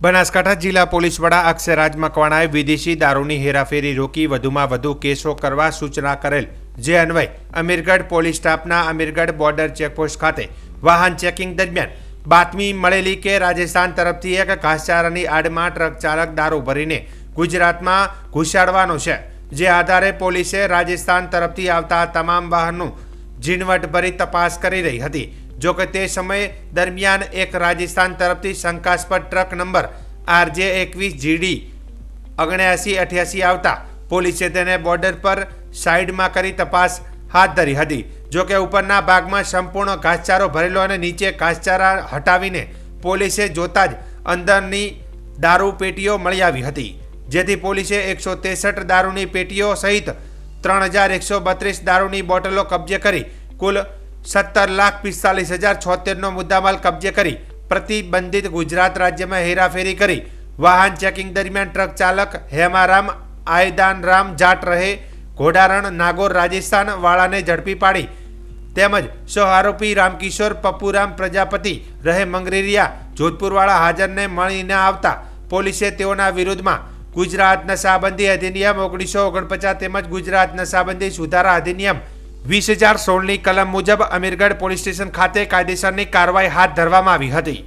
બનાસકાંઠા જિલ્લા પોલીસ વડા અક્ષયરાજ મકવાણાએ વિદેશી દારૂની હેરાફેરી રોકી વધુમાં વધુ કેસો કરવા સૂચના કરેલ, જે અન્વયે અમીરગઢ પોલીસ સ્ટાફના અમીરગઢ બોર્ડર ચેકપોસ્ટ ખાતે વાહન ચેકિંગ દરમિયાન બાતમી મળેલી કે રાજસ્થાન તરફથી એક ઘાસચારાની આડમાં ટ્રક ચાલક દારૂ ભરીને ગુજરાતમાં ઘુસાડવાનો છે, જે આધારે પોલીસે રાજસ્થાન તરફથી આવતા તમામ વાહનનું ઝીણવટભરી તપાસ કરી રહી હતી। જો કે તે સમય દરમિયાન એક રાજસ્થાન તરફથી શંકાસ્પદ ટ્રક નંબર RJ21GD 7988 આવતા પોલીસે તેને બોર્ડર પર સાઈડમાં કરી તપાસ હાથ ધરી હતી। જો કે ઉપરના ભાગમાં સંપૂર્ણ ઘાસચારો ભરેલો અને નીચે ઘાસચારા હટાવીને પોલીસે જોતા જ અંદરની દારૂ પેટીઓ મળી આવી હતી, જેથી પોલીસે 163 દારૂની પેટીઓ સહિત 3132 દારૂની બોટલો કબજે કરી કુલ 17,45,076નો મુદ્દામાલ કબજે કરી પ્રતિબંધિત ગુજરાત રાજ્યમાં હેરાફેરી કરી વાહન ચેકિંગ દરમિયાન ટ્રક ચાલક હેમારામ આયદાનરામ જાટ રહે ઘોડારણ નાગોર રાજસ્થાન વાળાને ઝડપી પાડી તેમજ સહ આરોપી રામકિશોર પપ્પુરામ પ્રજાપતિ રહે મંગરેરિયા જોધપુર વાળા હાજરને મળીને આવતા પોલીસે તેઓના વિરુદ્ધમાં ગુજરાત નશાબંધી અધિનિયમ 1949 તેમજ ગુજરાત નશાબંધી સુધારા અધિનિયમ 20,016ની કલમ મુજબ અમીરગઢ પોલીસ સ્ટેશન ખાતે કાયદેસરની કાર્યવાહી હાથ ધરવામાં આવી હતી।